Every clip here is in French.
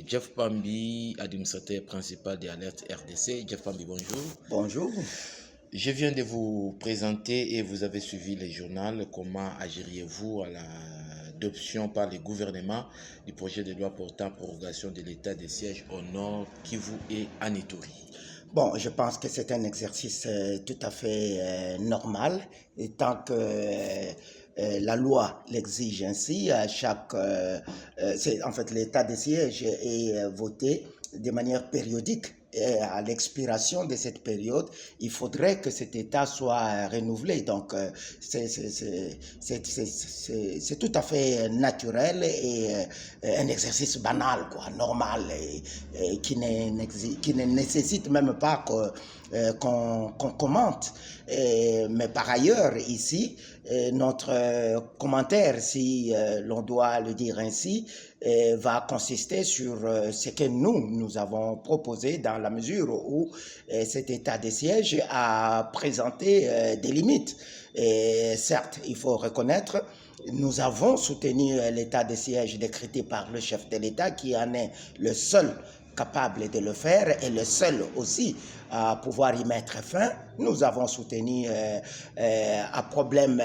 Jeff Pambi, administrateur principal de Alerte RDC. Jeff Pambi, bonjour. Bonjour. Je viens de vous présenter et vous avez suivi le journal. Comment agiriez-vous à l'adoption par le gouvernement du projet de loi portant prorogation de l'état de siège au Nord Kivu et en Ituri? Bon, je pense que c'est un exercice tout à fait normal, et tant que la loi l'exige ainsi. En fait, l'état de siège est voté de manière périodique. Et à l'expiration de cette période, il faudrait que cet état soit renouvelé. Donc, c'est tout à fait naturel et un exercice banal, quoi, normal, et qui ne nécessite même pas qu'on commente. Mais par ailleurs, ici, notre commentaire, si l'on doit le dire ainsi, va consister sur ce que nous avons proposé dans la mesure où cet état de siège a présenté des limites. Et certes, il faut reconnaître, nous avons soutenu l'état de siège décrété par le chef de l'État qui en est le seul capable de le faire et le seul aussi à pouvoir y mettre fin. Nous avons soutenu à problème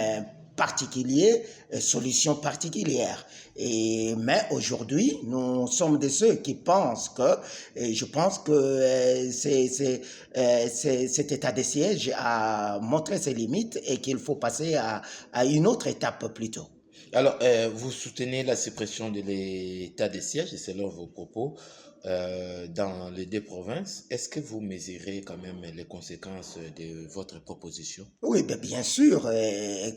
particulier, solution particulière. Mais aujourd'hui, nous sommes de ceux qui pensent que, et je pense que cet état de siège a montré ses limites et qu'il faut passer à une autre étape plutôt. Alors, vous soutenez la suppression de l'état de siège, selon vos propos, dans les deux provinces. Est-ce que vous mesurez quand même les conséquences de votre proposition? Oui, bien sûr.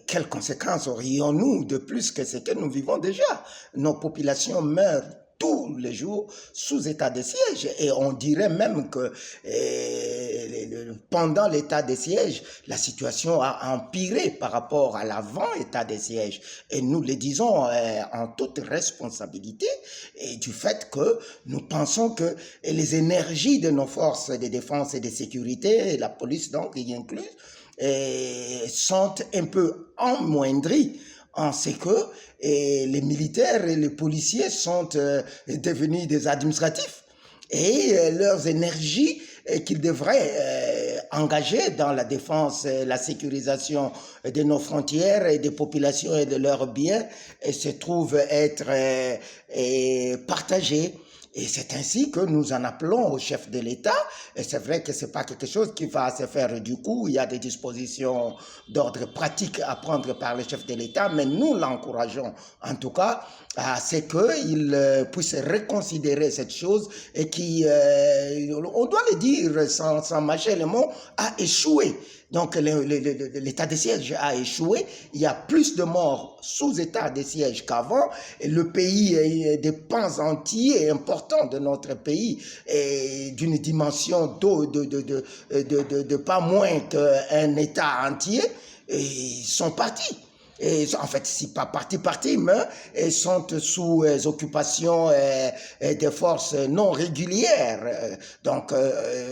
Quelles conséquences aurions-nous de plus que ce que nous vivons déjà? Nos populations meurent tous les jours sous état de siège, et on dirait même que pendant l'état de siège, la situation a empiré par rapport à l'avant état de siège, et nous le disons en toute responsabilité, et du fait que nous pensons que les énergies de nos forces de défense et de sécurité, la police donc y inclus, sont un peu amoindries en ce que les militaires et les policiers sont devenus des administratifs, et leurs énergies qu'ils devraient engager dans la défense, la sécurisation de nos frontières et des populations et de leurs biens se trouvent être partagées. Et c'est ainsi que nous en appelons au chef de l'État. Et c'est vrai que ce n'est pas quelque chose qui va se faire du coup. Il y a des dispositions d'ordre pratique à prendre par le chef de l'État, mais nous l'encourageons en tout cas à ce qu'il puisse reconsidérer cette chose et qui, on doit le dire sans mâcher les mots, a échoué. Donc l'état de siège a échoué. Il y a plus de morts sous état de siège qu'avant. Le pays est des pans entiers importants de notre pays et d'une dimension de pas moins qu'un état entier, et ils sont partis. Et en fait, si pas parti, mais sont sous occupation des forces non régulières. Donc,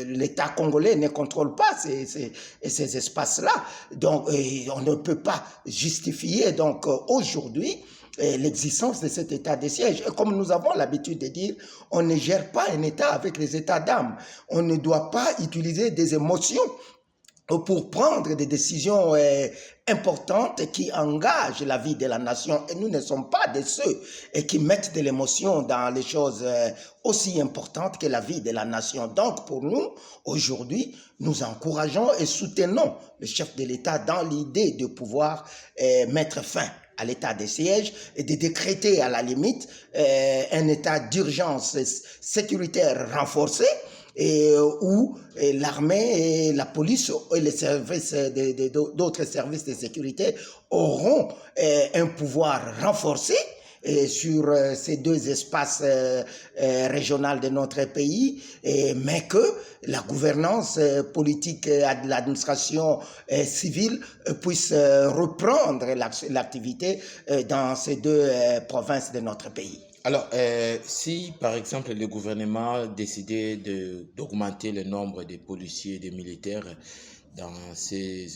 l'État congolais ne contrôle pas ces espaces-là. Donc, on ne peut pas justifier donc aujourd'hui l'existence de cet état de siège. Et comme nous avons l'habitude de dire, on ne gère pas un état avec les états d'âme. On ne doit pas utiliser des émotions pour prendre des décisions importantes qui engagent la vie de la nation. Et nous ne sommes pas de ceux qui mettent de l'émotion dans les choses aussi importantes que la vie de la nation. Donc pour nous, aujourd'hui, nous encourageons et soutenons le chef de l'État dans l'idée de pouvoir mettre fin à l'état de siège et de décréter à la limite un état d'urgence sécuritaire renforcé, où l'armée et la police et les services d'autres services de sécurité auront un pouvoir renforcé sur ces deux espaces régionaux de notre pays, mais que la gouvernance politique de l'administration civile puisse reprendre l'activité dans ces deux provinces de notre pays. Alors, si par exemple le gouvernement décidait d'augmenter le nombre de policiers et de militaires dans ces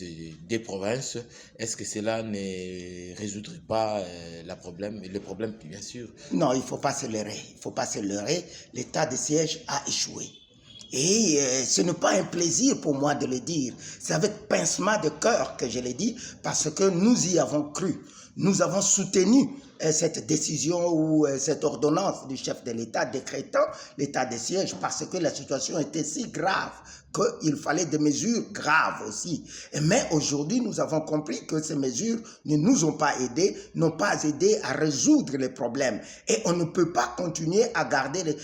deux provinces, est-ce que cela ne résoudrait pas le problème, bien sûr? Non, il ne faut pas se leurrer. Il ne faut pas se leurrer. L'état de siège a échoué. Et ce n'est pas un plaisir pour moi de le dire. C'est avec pincement de cœur que je le dis, parce que nous y avons cru. Nous avons soutenu cette décision ou cette ordonnance du chef de l'État décrétant l'état de siège, parce que la situation était si grave qu'il fallait des mesures graves aussi. Mais aujourd'hui, nous avons compris que ces mesures ne nous ont pas aidés, n'ont pas aidé à résoudre les problèmes. Et on ne peut pas continuer à garder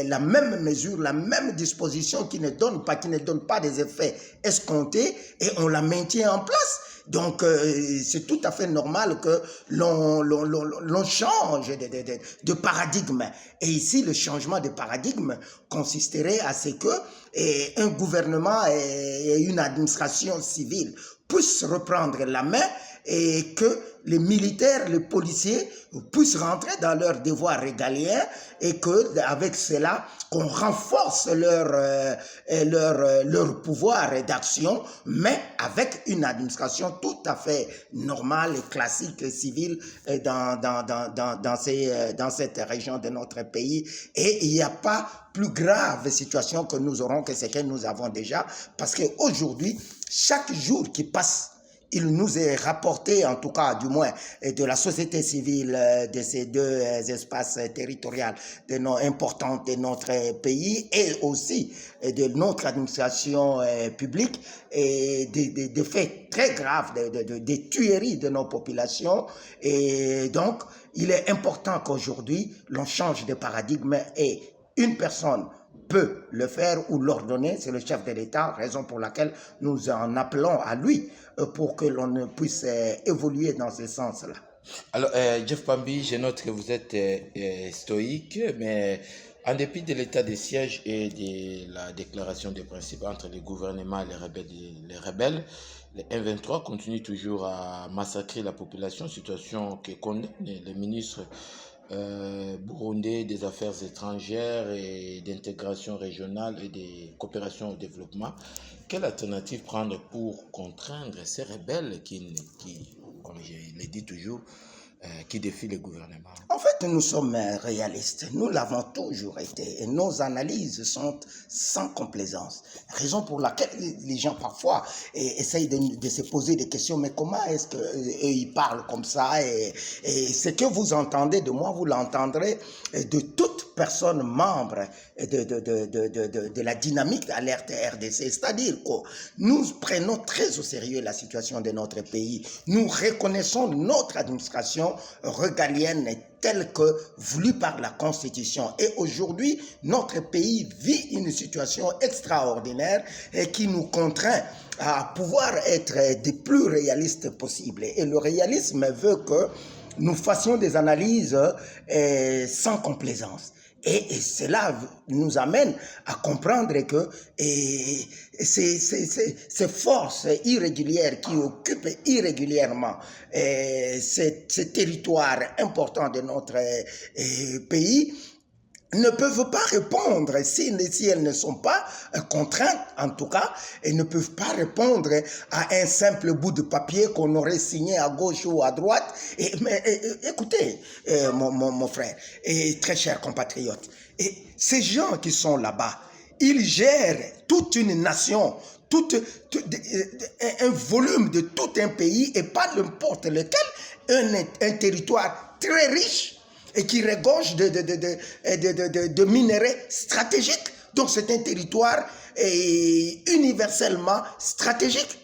la même mesure, la même disposition qui ne donne pas des effets escomptés, et on la maintient en place. Donc, c'est tout à fait normal que l'on change de paradigme. Et ici, le changement de paradigme consisterait à ce que un gouvernement et une administration civile puissent reprendre la main et que les militaires, les policiers puissent rentrer dans leurs devoirs régaliens et que avec cela, qu'on renforce leur pouvoir d'action, mais avec une administration tout à fait normale, classique, civile dans cette région de notre pays. Et il n'y a pas plus grave situation que nous aurons que ce que nous avons déjà, parce qu'aujourd'hui, chaque jour qui passe, il nous est rapporté, en tout cas, du moins, de la société civile de ces deux espaces territoriaux importants de notre pays et aussi de notre administration publique, et des faits très graves, des tueries de nos populations. Et donc, il est important qu'aujourd'hui, l'on change de paradigme et une personne peut le faire ou l'ordonner, c'est le chef de l'État, raison pour laquelle nous en appelons à lui pour que l'on puisse évoluer dans ce sens-là. Alors, Jeff Pambi, je note que vous êtes stoïque, mais en dépit de l'état de siège et de la déclaration de principe entre le gouvernement et les rebelles, les M23 continuent toujours à massacrer la population, situation que condamne le ministre burundais des Affaires étrangères et d'intégration régionale et de coopération au développement. Quelle alternative prendre pour contraindre ces rebelles qui comme je l'ai dit toujours, qui défient le gouvernement? En fait, nous sommes réalistes. Nous l'avons toujours été. Et nos analyses sont sans complaisance. Raison pour laquelle les gens parfois essayent de se poser des questions. Mais comment est-ce qu'ils parlent comme ça? Et ce que vous entendez de moi, vous l'entendrez de toute personne membre de la dynamique d'alerte RDC. C'est-à-dire que nous prenons très au sérieux la situation de notre pays. Nous reconnaissons notre administration régalienne telle que voulue par la Constitution. Et aujourd'hui, notre pays vit une situation extraordinaire et qui nous contraint à pouvoir être des plus réalistes possibles. Et le réalisme veut que nous fassions des analyses sans complaisance. Et cela nous amène à comprendre que ces forces irrégulières qui occupent irrégulièrement ces territoires importants de notre pays ne peuvent pas répondre, si elles ne sont pas contraintes, en tout cas, elles ne peuvent pas répondre à un simple bout de papier qu'on aurait signé à gauche ou à droite. Mais écoutez, mon frère et très cher compatriote, et ces gens qui sont là-bas, ils gèrent toute une nation, un volume de tout un pays et pas n'importe lequel, un territoire très riche et qui regorge de minerais stratégiques. Donc c'est un territoire universellement stratégique.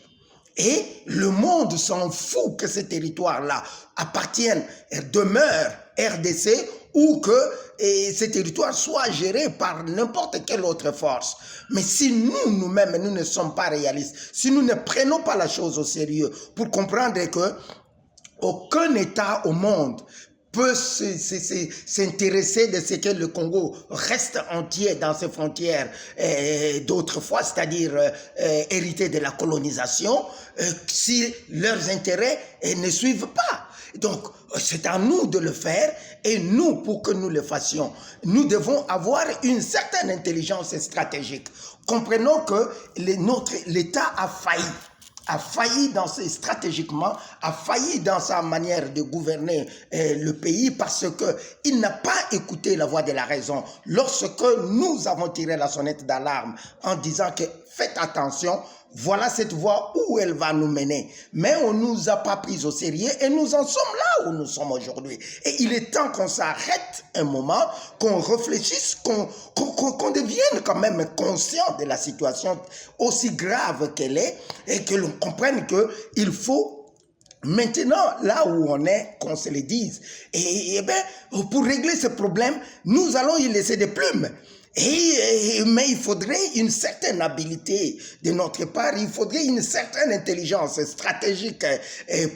Et le monde s'en fout que ces territoires-là appartiennent, demeurent RDC ou que ces territoires soient gérés par n'importe quelle autre force. Mais si nous-mêmes, nous ne sommes pas réalistes, si nous ne prenons pas la chose au sérieux pour comprendre que aucun État au monde peut s'intéresser de ce que le Congo reste entier dans ses frontières d'autrefois, c'est-à-dire hérité de la colonisation, si leurs intérêts ne suivent pas. Donc, c'est à nous de le faire, et nous, pour que nous le fassions, nous devons avoir une certaine intelligence stratégique. Comprenons que l'État a failli stratégiquement, a failli dans sa manière de gouverner le pays parce qu'il n'a pas écouté la voix de la raison. Lorsque nous avons tiré la sonnette d'alarme en disant que faites attention, voilà cette voie où elle va nous mener. Mais on ne nous a pas pris au sérieux et nous en sommes là où nous sommes aujourd'hui. Et il est temps qu'on s'arrête un moment, qu'on réfléchisse, qu'on devienne quand même conscient de la situation aussi grave qu'elle est et que l'on comprenne qu'il faut maintenant, là où on est, qu'on se le dise. Et bien, pour régler ce problème, nous allons y laisser des plumes. Mais il faudrait une certaine habileté de notre part, il faudrait une certaine intelligence stratégique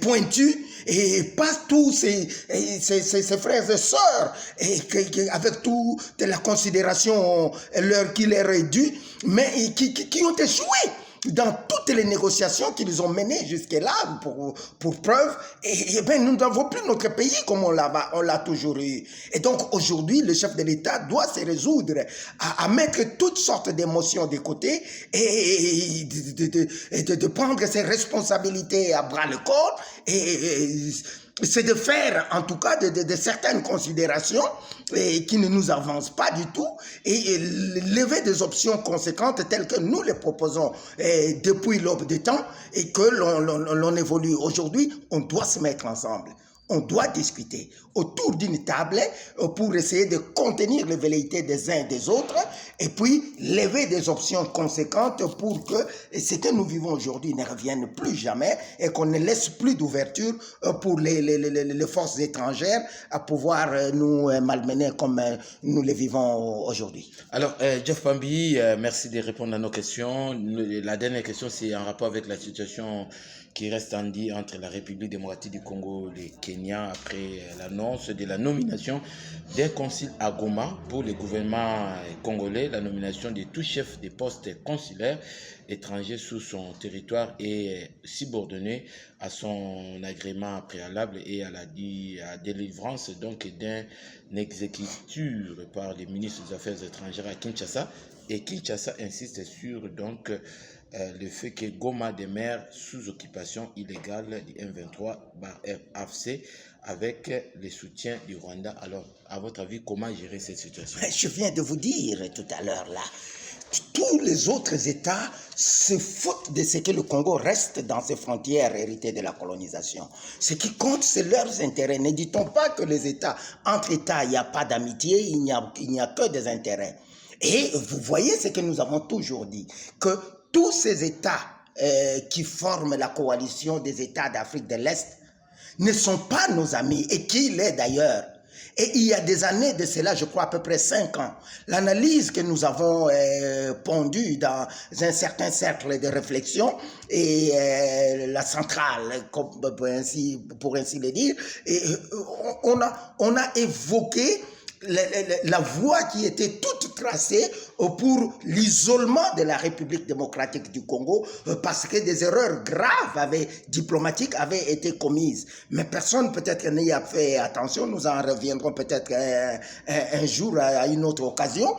pointue, et pas tous ces frères et sœurs avec toute la considération qui leur est due, mais qui ont échoué dans toutes les négociations qu'ils ont menées jusque-là pour preuve, et bien nous n'avons plus notre pays comme on l'a toujours eu. Et donc aujourd'hui, le chef de l'État doit se résoudre à mettre toutes sortes d'émotions de côté et de prendre ses responsabilités à bras le corps, et c'est de faire en tout cas de certaines considérations qui ne nous avancent pas du tout, et lever des options conséquentes telles que nous les proposons depuis l'aube des temps, et que l'on évolue. Aujourd'hui, on doit se mettre ensemble. On doit discuter autour d'une table pour essayer de contenir les velléités des uns et des autres, et puis lever des options conséquentes pour que ce que nous vivons aujourd'hui ne revienne plus jamais, et qu'on ne laisse plus d'ouverture pour les forces étrangères à pouvoir nous malmener comme nous les vivons aujourd'hui. Alors, Jeff Pambi, merci de répondre à nos questions. La dernière question, c'est en rapport avec la situation qui reste entre la République démocratique du Congo et le Kenya après l'annonce de la nomination d'un consul à Goma pour le gouvernement congolais. La nomination de tout chef de poste consulaire étranger sous son territoire est subordonnée à son agrément préalable et à la délivrance donc d'un exécuteur par le ministre des Affaires étrangères à Kinshasa. Et Kinshasa insiste sur donc le fait que Goma demeure sous occupation illégale du M23/RAFC avec le soutien du Rwanda. Alors, à votre avis, comment gérer cette situation? Je viens de vous dire tout à l'heure là, tous les autres États se foutent de ce que le Congo reste dans ses frontières héritées de la colonisation. Ce qui compte, c'est leurs intérêts. Ne dit-on pas que les États, entre États, il n'y a pas d'amitié, il n'y a que des intérêts. Et vous voyez ce que nous avons toujours dit, que tous ces États qui forment la coalition des États d'Afrique de l'Est ne sont pas nos amis, et qui l'est d'ailleurs. Et il y a des années de cela, je crois à peu près 5 ans, l'analyse que nous avons pondue dans un certain cercle de réflexion, et la centrale, pour ainsi le dire, et on a évoqué la voie qui était toute tracée pour l'isolement de la République démocratique du Congo, parce que des erreurs graves diplomatiques avaient été commises. Mais personne peut-être n'y a fait attention, nous en reviendrons peut-être un jour à une autre occasion.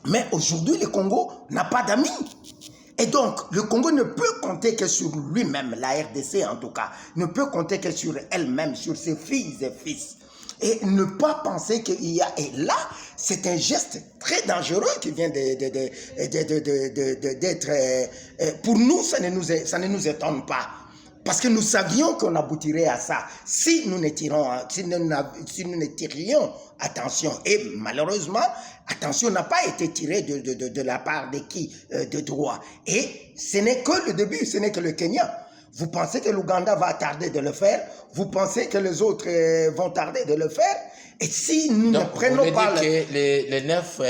Mais aujourd'hui, le Congo n'a pas d'amis. Et donc, le Congo ne peut compter que sur lui-même, la RDC en tout cas, ne peut compter que sur elle-même, sur ses filles et fils. Et ne pas penser qu'il y a... Et là, c'est un geste très dangereux qui vient d'être... Pour nous, ça ne nous étonne pas. Parce que nous savions qu'on aboutirait à ça si nous ne tirions attention. Et malheureusement, attention n'a pas été tirée de la part de qui? De droit. Et ce n'est que le début, ce n'est que le Kenya. Vous pensez que l'Ouganda va tarder de le faire? Vous pensez que les autres vont tarder de le faire? Et si nous Donc, ne prenons pas... que les 9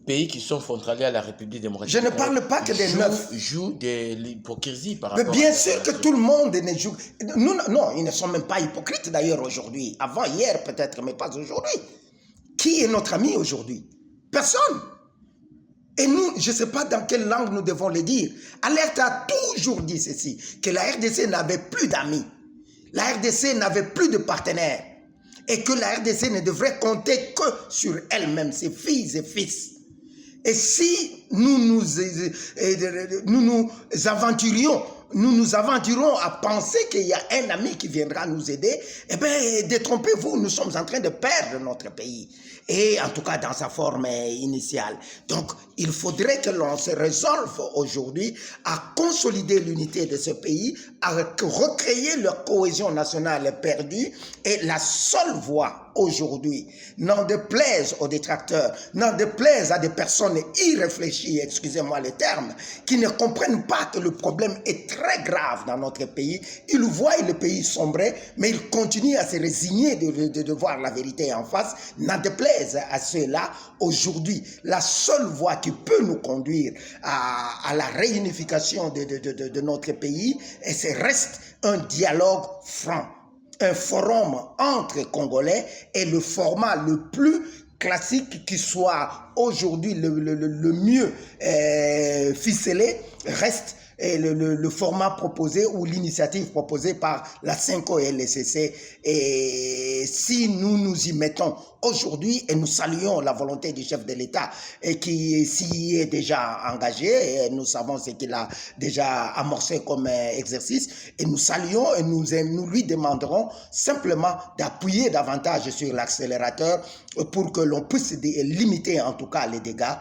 pays qui sont frontaliers à la République démocratique... Je ne parle pas que des 9. Jouent de l'hypocrisie par rapport Mais bien sûr que tout le monde ne joue... Non, ils ne sont même pas hypocrites d'ailleurs aujourd'hui. Avant, hier peut-être, mais pas aujourd'hui. Qui est notre ami aujourd'hui? Personne. Et nous, je ne sais pas dans quelle langue nous devons le dire. Alerte a toujours dit ceci, que la RDC n'avait plus d'amis. La RDC n'avait plus de partenaires. Et que la RDC ne devrait compter que sur elle-même, ses filles et fils. Et si nous nous aventurons à penser qu'il y a un ami qui viendra nous aider, eh bien, détrompez-vous, nous sommes en train de perdre notre pays. Et en tout cas, dans sa forme initiale. Donc, il faudrait que l'on se résolve aujourd'hui à consolider l'unité de ce pays, à recréer leur cohésion nationale perdue. Et la seule voie aujourd'hui, n'en déplaise aux détracteurs, n'en déplaise à des personnes irréfléchies, excusez-moi le terme, qui ne comprennent pas que le problème est très grave dans notre pays. Ils voient le pays sombrer, mais ils continuent à se résigner de voir la vérité en face. N'en déplaise à ceux-là, aujourd'hui, la seule voie qui peut nous conduire à la réunification de notre pays, et ce reste un dialogue franc. Un forum entre Congolais est le format le plus classique qui soit aujourd'hui le mieux ficelé, reste le format proposé ou l'initiative proposée par la 5O et l'SCC. Et si nous nous y mettons aujourd'hui et nous saluons la volonté du chef de l'État et qui s'y est déjà engagé, et nous savons ce qu'il a déjà amorcé comme exercice, et nous saluons et nous lui demanderons simplement d'appuyer davantage sur l'accélérateur pour que l'on puisse limiter en tout cas les dégâts